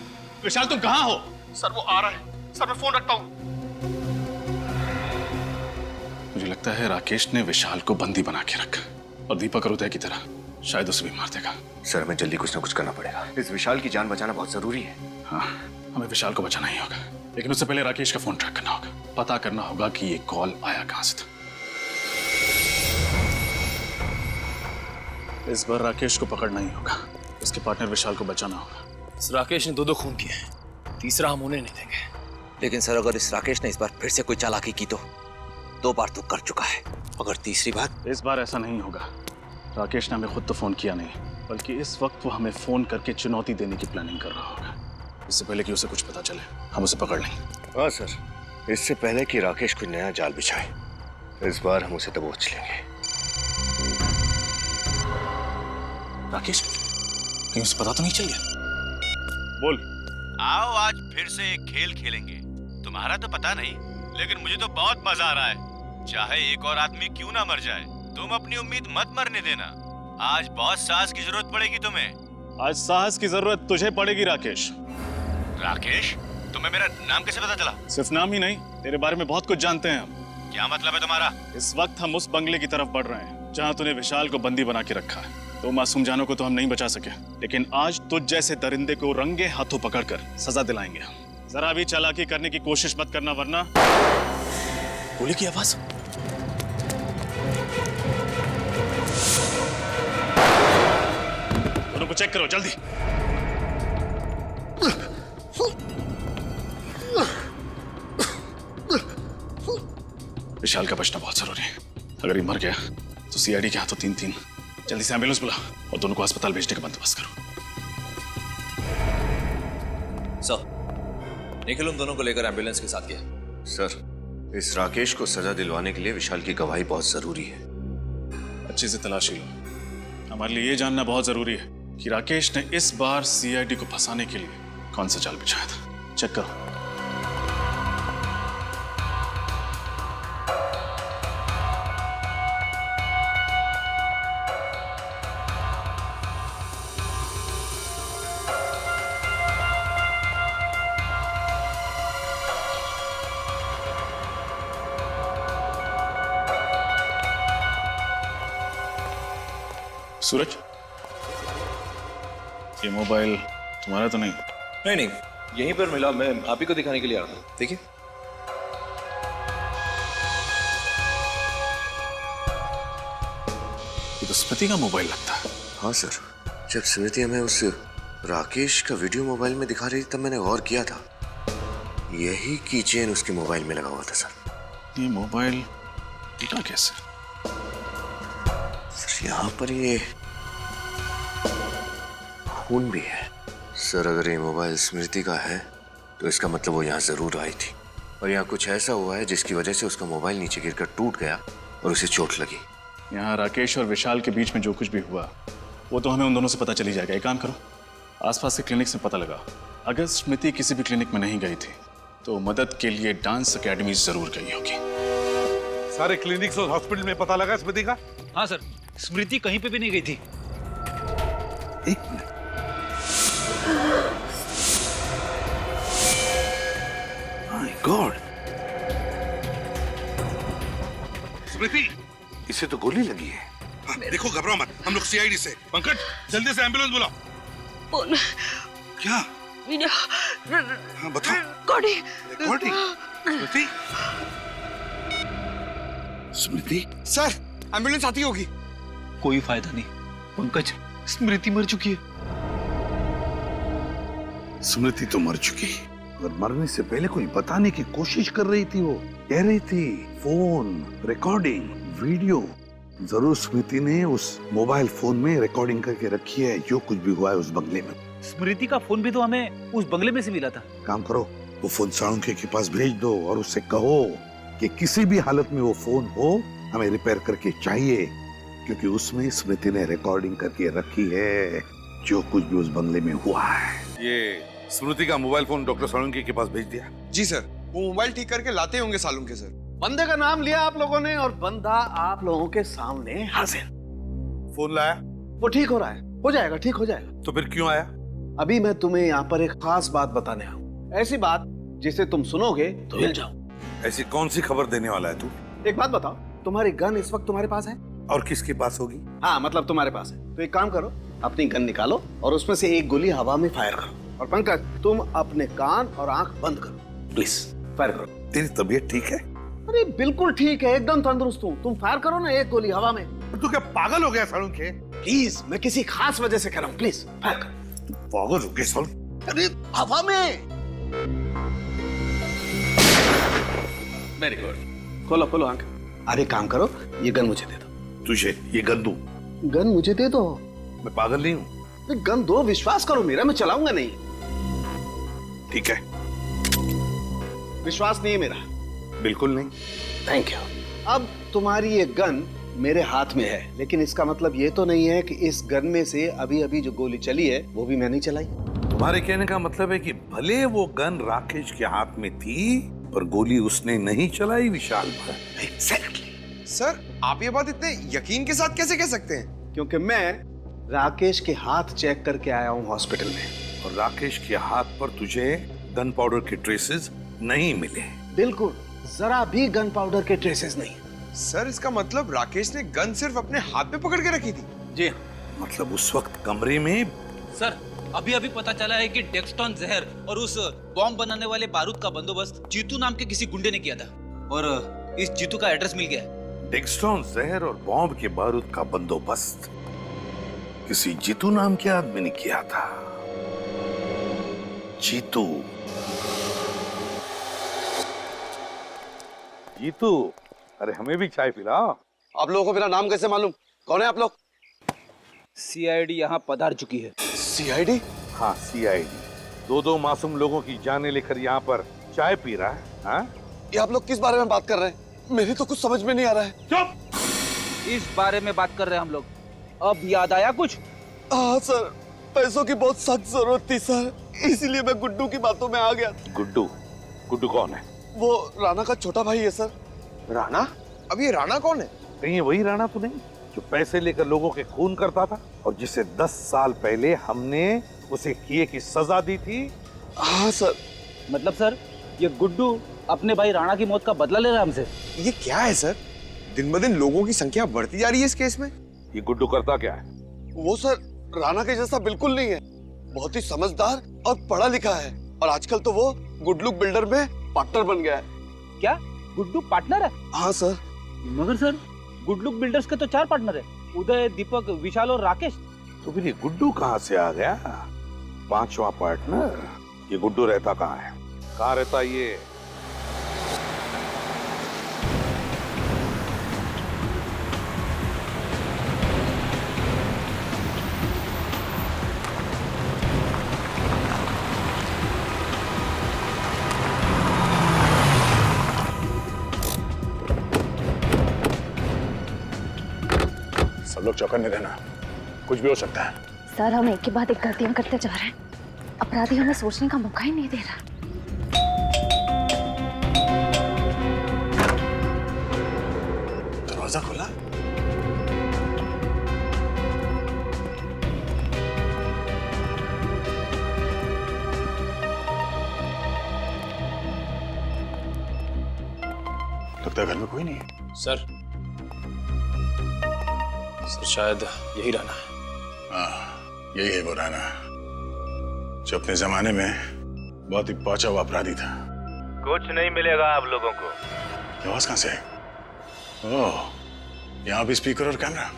विशाल तुम कहाँ हो? सर वो आ रहा है सर, मैं फोन रखता हूँ। मुझे लगता है राकेश ने विशाल को बंदी बना के रखा और दीपक और उदय की तरह शायद उसे भी मार देगा। सर हमें जल्दी कुछ ना कुछ करना पड़ेगा, इस विशाल की जान बचाना बहुत जरूरी है। हाँ हमें विशाल को बचाना ही होगा, लेकिन उससे पहले राकेश का फोन ट्रैक करना होगा, पता करना होगा कि ये कॉल आया कहां से था। इस बार राकेश को पकड़ना ही होगा, उसके पार्टनर विशाल को बचाना होगा। इस राकेश ने दो खून किए हैं, तीसरा हम उन्हें नहीं देंगे। लेकिन सर अगर इस राकेश ने इस बार फिर से कोई चालाकी की तो 2 बार तो कर चुका है, अगर तीसरी बार? इस बार ऐसा नहीं होगा। राकेश ने हमें खुद तो फोन किया नहीं, बल्कि इस वक्त वो हमें फोन करके चुनौती देने की प्लानिंग कर रहा होगा। इससे पहले कि उसे कुछ पता चले हम उसे पकड़ लेंगे। हाँ सर, इससे पहले कि राकेश कोई नया जाल बिछाए, इस बार हम उसे दबोच लेंगे। राकेश कहीं उसे पता तो नहीं चल गया? बोल। आओ आज फिर से एक खेल खेलेंगे। तुम्हारा तो पता नहीं, लेकिन मुझे तो बहुत मजा आ रहा है। चाहे एक और आदमी क्यों ना मर जाए, तुम अपनी उम्मीद मत मरने देना। आज बहुत साहस की जरूरत पड़ेगी तुम्हें। आज साहस की जरूरत तुझे पड़ेगी राकेश। राकेश, तुम्हें मेरा नाम कैसे पता चला? सिर्फ नाम ही नहीं, तेरे बारे में बहुत कुछ जानते हैं हम। क्या मतलब है तुम्हारा? इस वक्त हम उस बंगले की तरफ बढ़ रहे हैं जहाँ तूने विशाल को बंदी बना के रखा है। तो मासूम जानों को तो हम नहीं बचा सके, लेकिन आज तुझ जैसे दरिंदे को रंगे हाथों पकड़कर सजा दिलाएंगे हम। जरा भी चालाकी करने की कोशिश मत करना, वरना गोली की आवाज। दोनों को चेक करो जल्दी। विशाल का बचना बहुत जरूरी है। अगर ये मर गया तो सीआईडी के हाथों 3-3। जल्दी से एम्बुलेंस बुला और दोनों को अस्पताल भेजने का बंदोबस्त करो। सर, निखिल उन दोनों को लेकर एम्बुलेंस के साथ गया। सर, इस राकेश को सजा दिलवाने के लिए विशाल की गवाही बहुत जरूरी है। अच्छे से तलाशी लो। हमारे लिए ये जानना बहुत जरूरी है कि राकेश ने इस बार सीआईडी को फंसाने के लिए कौन सा जाल बिछाया था। चेक करो। सूरज, ये मोबाइल तुम्हारा तो नहीं? नहीं नहीं, यहीं पर मिला, मैं आप ही को दिखाने के लिए आ रहा हूँ। देखिए। ये तो स्मृति का मोबाइल लगता है। हाँ सर, जब स्मृति हमें उस राकेश का वीडियो मोबाइल में दिखा रही थी तब मैंने गौर किया था, यही की चेन उसके मोबाइल में लगा हुआ था सर। ये मोबाइल टूटा कैसे? सर यहाँ पर ये खून भी है। सर अगर ये मोबाइल स्मृति का है तो इसका मतलब वो यहाँ जरूर आई थी और यहाँ कुछ ऐसा हुआ है जिसकी वजह से उसका मोबाइल नीचे गिरकर टूट गया और उसे चोट लगी। यहाँ राकेश और विशाल के बीच में जो कुछ भी हुआ वो तो हमें उन दोनों से पता चली जाएगा। एक काम करो, आसपास के क्लिनिक से पता लगा। अगर स्मृति किसी भी क्लिनिक में नहीं गई थी तो मदद के लिए डांस अकेडमी जरूर गई होगी। सारे क्लिनिक्स और हॉस्पिटल में पता लगा स्मृति का? हाँ सर, स्मृति कहीं पे भी नहीं गई थी। एक मिनट, माय गॉड, स्मृति, इसे तो गोली लगी है। हाँ, देखो घबराओ मत, हम लोग सीआईडी से। पंकज जल्दी से एम्बुलेंस बुलाओ। फोन क्या? वीडियो। हाँ बताओ। रिकॉर्डिंग। स्मृति, स्मृति। सर एम्बुलेंस आती होगी। कोई फायदा नहीं पंकज, स्मृति मर चुकी है। स्मृति तो मर चुकी और मरने से पहले कोई बताने की कोशिश कर रही थी। वो कह रही थी फोन, रिकॉर्डिंग, वीडियो। जरूर स्मृति ने उस मोबाइल फोन में रिकॉर्डिंग करके रखी है जो कुछ भी हुआ है उस बंगले में। स्मृति का फोन भी तो हमें उस बंगले में से मिला था। काम करो, वो फोन साळुंखे के पास भेज दो और उससे कहो कि किसी भी हालत में वो फोन हो हमें रिपेयर करके चाहिए, क्योंकि उसमें स्मृति ने रिकॉर्डिंग करके रखी है जो कुछ भी उस बंगले में हुआ है। ये स्मृति का मोबाइल फोन डॉक्टर साळुंखे के पास भेज दिया? जी सर, वो मोबाइल ठीक करके लाते होंगे साळुंखे सर। बंदे का नाम लिया आप लोगों ने और बंदा आप लोगों के सामने हाजिर। फोन लाया? वो ठीक हो रहा है, हो जाएगा, ठीक हो जाएगा। तो फिर क्यों आया? अभी मैं तुम्हें यहाँ पर एक खास बात बताने आया हूँ, ऐसी बात जिसे तुम सुनोगे तो हिल जाओ। ऐसी कौन सी खबर देने वाला है तू? एक बात बताओ, तुम्हारी गन इस वक्त तुम्हारे पास है? और किसके पास होगी? हाँ मतलब तुम्हारे पास है। तो एक काम करो, अपनी गन निकालो और उसमें से एक गोली हवा में फायर करो। और पंकज, तुम अपने कान और आंख बंद करो, प्लीज फायर करो। तेरी तबीयत ठीक है? अरे बिल्कुल ठीक है, एकदम तंदुरुस्त हूँ। तुम फायर करो ना एक गोली हवा में। तू क्या पागल हो गया साळुंखे? प्लीज, मैं किसी खास वजह से कह रहा हूँ, प्लीज फायर करो। तू पागल हो गया साळुंखे? अरे हवा में। वेरी गुड, खोलो खोलो आंख। अरे काम करो, ये गन मुझे दे दो। तुझे ये गन दूं? गन मुझे दे दो। मैं पागल नहीं हूँ। गन दो, विश्वास करो मेरा, मैं चलाऊंगा नहीं। ठीक है। विश्वास नहीं है मेरा? बिल्कुल नहीं। Thank you. अब तुम्हारी ये गन मेरे हाथ में है, लेकिन इसका मतलब ये तो नहीं है कि इस गन में से अभी अभी जो गोली चली है वो भी मैं नहीं चलाई। तुम्हारे कहने का मतलब है कि भले वो गन राकेश के हाथ में थी पर गोली उसने नहीं चलाई विशाल पर। एग्जैक्टली। सर आप ये बात इतने यकीन के साथ कैसे कह सकते हैं? क्योंकि मैं राकेश के हाथ चेक करके आया हूँ हॉस्पिटल में। और राकेश के हाथ पर तुझे गन पाउडर के ट्रेसेस नहीं मिले? बिल्कुल, जरा भी गन पाउडर के ट्रेसेस नहीं। सर इसका मतलब राकेश ने गन सिर्फ अपने हाथ में पकड़ के रखी थी? जी। मतलब उस वक्त कमरे में? सर अभी अभी पता चला है कि डेक्सटॉन जहर और उस बॉम्ब बनाने वाले बारूद का बंदोबस्त जीतू नाम के किसी गुंडे ने किया था और इस जीतू का एड्रेस मिल गया है। डेक्सटॉन जहर और बॉम्ब के बारूद का बंदोबस्त किसी जीतू नाम के आदमी ने किया था। जीतू। जीतू, अरे हमें भी चाय पिलाओ। आप लोगों को मेरा नाम कैसे मालूम? कौन है आप लोग? सीआईडी यहाँ पधार चुकी है। सीआईडी? हाँ सीआईडी। दो मासूम लोगों की जानें लेकर यहाँ पर चाय पी रहा है। हाँ? ये आप लोग किस बारे में बात कर रहे हैं? मेरी तो कुछ समझ में नहीं आ रहा है। चुप! इस बारे में बात कर रहे हैं हम लोग। अब याद आया कुछ? हाँ सर, पैसों की बहुत सख्त जरूरत थी सर, इसीलिए मैं गुड्डू की बातों में आ गया। गुड्डू? गुड्डू कौन है? वो राणा का छोटा भाई है सर। राणा? अब ये राणा कौन है? कहीं ये वही राणा तो नहीं जो पैसे लेकर लोगों के खून करता था और जिसे 10 साल पहले हमने उसे किए की सजा दी थी? हाँ सर। मतलब सर, ये गुड्डू अपने भाई राणा की मौत का बदला ले रहा है हमसे? ये क्या है सर? दिन ब दिन लोगों की संख्या बढ़ती जा रही है इस केस में। ये गुड्डू करता क्या है? वो सर राणा के जैसा बिल्कुल नहीं है, बहुत ही समझदार और पढ़ा लिखा है, और आजकल तो वो गुडलुक बिल्डर में पार्टनर बन गया है। क्या गुड्डू पार्टनर है? हाँ सर। मगर सर, गुडलुक बिल्डर्स के तो 4 पार्टनर है, उदय, दीपक, विशाल और राकेश। तो फिर ये गुड्डू कहाँ से आ गया? 5वां पार्टनर? ये गुड्डू रहता कहाँ है? कहाँ रहता ये? सब लोग चौकन्ने रहना, कुछ भी हो सकता है। सर, हम एक के बाद एक गलतियां करते जा रहे हैं, अपराधी हमें सोचने का मौका ही नहीं दे रहा। दरवाजा खोला? लगता है घर में कोई नहीं है। सर शायद यही राणा है। हाँ, यही है वो राणा जो अपने जमाने में बहुत ही पहुंचा हुआ अपराधी था। कुछ नहीं मिलेगा आप लोगों को। आवाज कहां से? ओह, यहाँ भी स्पीकर और कैमरा।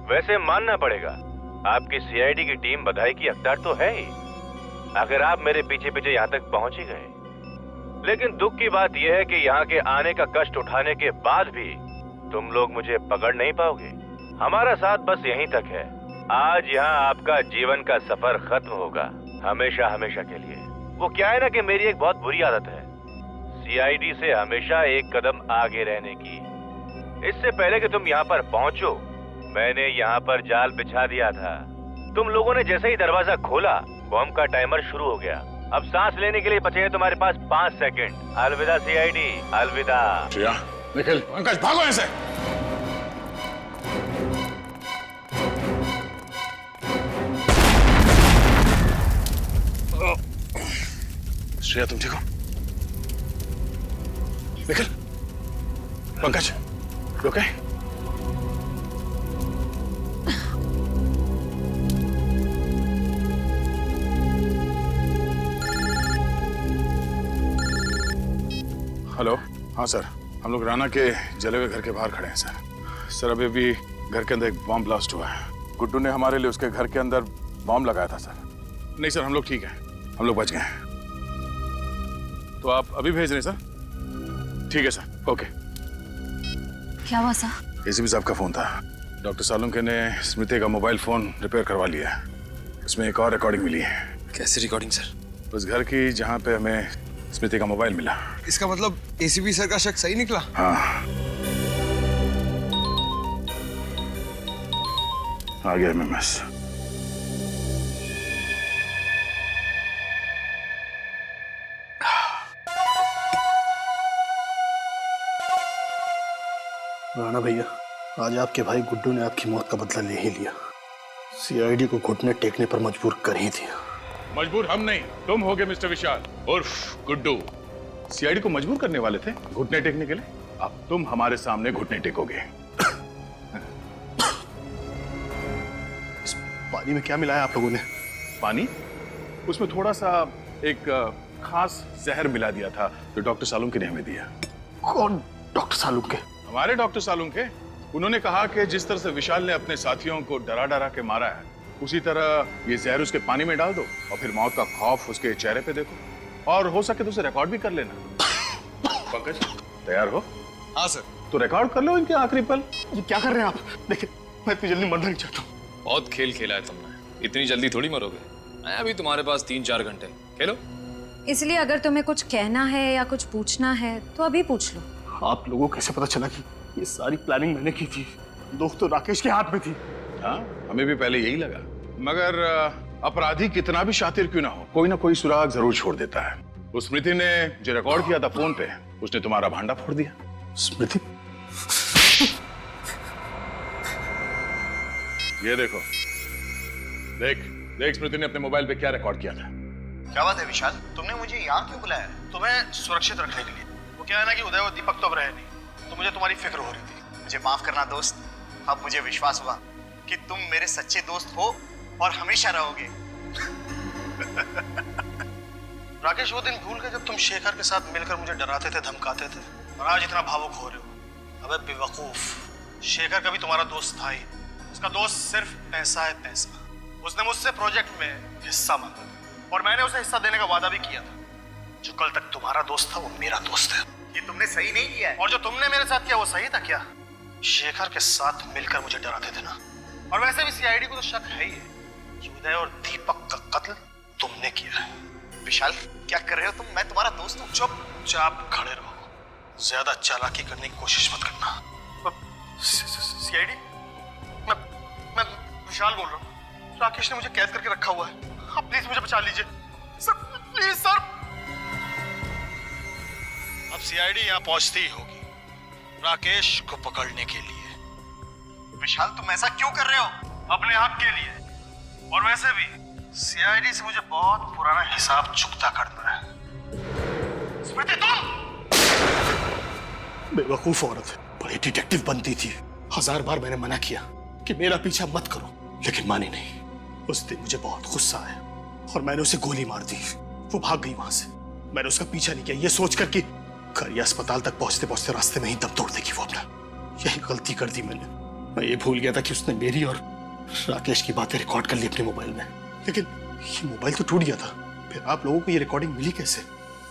वैसे मानना पड़ेगा, आपकी सीआईडी की टीम बधाई की हकदार तो है ही, अगर आप मेरे पीछे पीछे यहाँ तक पहुंच ही गए। लेकिन दुख की बात यह है कि यहाँ के आने का कष्ट उठाने के बाद भी तुम लोग मुझे पकड़ नहीं पाओगे। हमारा साथ बस यहीं तक है। आज यहाँ आपका जीवन का सफर खत्म होगा, हमेशा हमेशा के लिए। वो क्या है ना कि मेरी एक बहुत बुरी आदत है, सीआईडी से हमेशा एक कदम आगे रहने की। इससे पहले कि तुम यहाँ पर पहुँचो, मैंने यहाँ पर जाल बिछा दिया था। तुम लोगों ने जैसे ही दरवाजा खोला, बॉम्ब का टाइमर शुरू हो गया। अब सांस लेने के लिए बचे हैं तुम्हारे पास 5 सेकंड। अलविदा सीआईडी, अलविदा। श्रेया, निखिल, पंकज, भागो यहाँ से। श्रेया, तुम ठीक हो? निखिल, पंकज, ओके? हेलो, हाँ सर, हम लोग राणा के जले हुए घर के बाहर खड़े हैं सर। सर, अभी भी घर के अंदर एक बॉम्ब ब्लास्ट हुआ है। गुड्डू ने हमारे लिए उसके घर के अंदर बॉम्ब लगाया था सर। नहीं सर, हम लोग ठीक हैं, हम लोग बच गए हैं। तो आप अभी भेज रहे हैं सर? ठीक है सर, ओके। क्या हुआ सर? एसीपी साहब का फोन था। डॉक्टर सालुंके ने स्मृति का मोबाइल फोन रिपेयर करवा लिया है। उसमें एक और रिकॉर्डिंग मिली है। कैसी रिकॉर्डिंग सर? उस घर की जहाँ पे हमें स्मृति का मोबाइल मिला। इसका मतलब एसीपी सर का शक सही निकला? हाँ, आ गया एमएमएस। राणा भैया, आज आपके भाई गुड्डू ने आपकी मौत का बदला ले ही लिया। सीआईडी को घुटने टेकने पर मजबूर कर ही दिया। मजबूर हम नहीं, तुम होगे मिस्टर विशाल उर्फ गुड्डू। सीआईडी को मजबूर करने वाले थे घुटने टेकने के लिए। अब तुम हमारे सामने घुटने टेकोगे। इस पानी में क्या मिलाया आप लोगों ने? पानी? उसमें थोड़ा सा एक खास जहर मिला दिया था जो डॉक्टर सालुंके ने हमें दिया। कौन डॉक्टर सालुंके? हमारे डॉक्टर सालुंके। उन्होंने कहा कि जिस तरह से विशाल ने अपने साथियों को डरा डरा के मारा है, उसी तरह ये जहर उसके पानी में डाल दो और फिर मौत का खौफ उसके चेहरे पे देखो, और हो सके तो उसे रिकॉर्ड भी कर लेना। पंकज, तैयार हो? हाँ सर। तो रिकॉर्ड कर लो इनके आखिरी पल। ये क्या कर रहे हैं आप? देखिए, मैं इतनी जल्दी मरना नहीं चाहता हूँ। बहुत खेल खेला है तुमने, इतनी जल्दी थोड़ी मरोगे। अभी तुम्हारे पास 3-4 घंटे खेलो। इसलिए अगर तुम्हें कुछ कहना है या कुछ पूछना है तो अभी पूछ लो। आप लोगों को कैसे पता चला कि ये सारी प्लानिंग मैंने की थी? दोस्त तो राकेश के हाथ में थी। हाँ, हमें भी पहले यही लगा, मगर अपराधी कितना भी शातिर क्यों ना हो, कोई ना कोई सुराग जरूर छोड़ देता है। उस स्मृति ने जो रिकॉर्ड किया था फोन पे, उसने तुम्हारा भांडा फोड़ दिया। स्मृति? ये देखो, देख देख स्मृति ने अपने मोबाइल पे क्या रिकॉर्ड किया था। क्या बात है विशाल, तुमने मुझे यहाँ क्यों बुलाया? तुम्हें सुरक्षित रखने के लिए। वो क्या है ना कि उदय और दीपक तो अब रहे नहीं, तो मुझे तुम्हारी फिक्र हो रही थी। मुझे माफ करना दोस्त, अब मुझे विश्वास हुआ कि तुम मेरे सच्चे दोस्त हो और हमेशा रहोगे। राकेश, वो दिन भूल गए जब तुम शेखर के साथ मिलकर मुझे डराते थे, धमकाते थे, और आज इतना भावुक हो रहे हो। अबे बेवकूफ, शेखर कभी तुम्हारा दोस्त था ही। उसका दोस्त सिर्फ पैसा है, पैसा। उसने मुझसे प्रोजेक्ट में हिस्सा मांगा और मैंने उसे हिस्सा देने का वादा भी किया था। जो कल तक तुम्हारा दोस्त था वो मेरा दोस्त है। ये तुमने सही नहीं किया है। और जो तुमने मेरे साथ किया वो सही था क्या? शेखर के साथ मिलकर मुझे डराते थे ना। और वैसे भी सीआईडी को तो शक है ही है कि उदय और दीपक का कत्ल तुमने किया है। विशाल, क्या कर रहे हो तुम? मैं तुम्हारा दोस्त हूँ। चुपचाप खड़े रहो, ज्यादा चालाकी करने की कोशिश मत करना। सीआईडी? मैं विशाल बोल रहा हूँ। राकेश ने मुझे कैद करके रखा हुआ है। आप प्लीज मुझे बचा लीजिए सर, प्लीज सर। अब सीआईडी यहाँ पहुंचती ही होगी राकेश को पकड़ने के लिए। विशाल, तुम ऐसा क्यों कर रहे हो? अपने हक के लिए। और वैसे भी सीआईडी से मुझे बहुत पुराना हिसाब चुकता करना है। स्मृति, तुम बेवकूफ औरत, बड़ी डिटेक्टिव बनती थी। 1000 बार मैंने मना किया कि मेरा पीछा मत करो, लेकिन मानी नहीं। उस दिन मुझे बहुत गुस्सा आया और मैंने उसे गोली मार दी। वो भाग गई वहां से। मैंने उसका पीछा नहीं किया, ये सोचकर कि करिया अस्पताल तक पहुंचते पहुंचते रास्ते में ही दम तोड़ देगी वो अपना। यही गलती कर दी मैंने। मैं ये भूल गया था कि उसने मेरी और राकेश की बातें रिकॉर्ड कर ली अपने मोबाइल में। लेकिन ये मोबाइल तो टूट गया था। फिर आप लोगों को ये रिकॉर्डिंग मिली कैसे?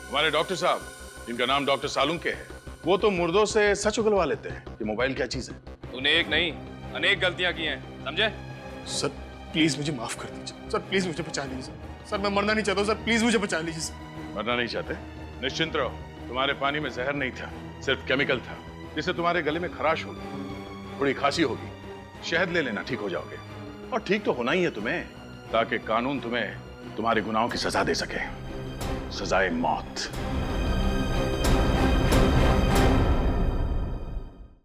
हमारे डॉक्टर साहब, जिनका नाम डॉक्टर सालुंके है, वो तो मुर्दों से सच उगलवा लेते हैं कि मोबाइल क्या चीज है। तूने एक नहीं अनेक गलतियां की हैं, समझे? सर प्लीज मुझे माफ कर दीजिए। सर प्लीज मुझे बचा लीजिए। सर मैं मरना नहीं चाहता हूँ। सर प्लीज मुझे बचा लीजिए। सर मरना नहीं चाहते? निश्चिंत रहो, तुम्हारे पानी में जहर नहीं था, सिर्फ केमिकल था, जिससे तुम्हारे गले में खराश होगी, थोड़ी खांसी होगी। शहद ले लेना, ठीक हो जाओगे। और ठीक तो होना ही है तुम्हें, ताकि कानून तुम्हें तुम्हारे गुनाहों की सजा दे सके, सजाए मौत।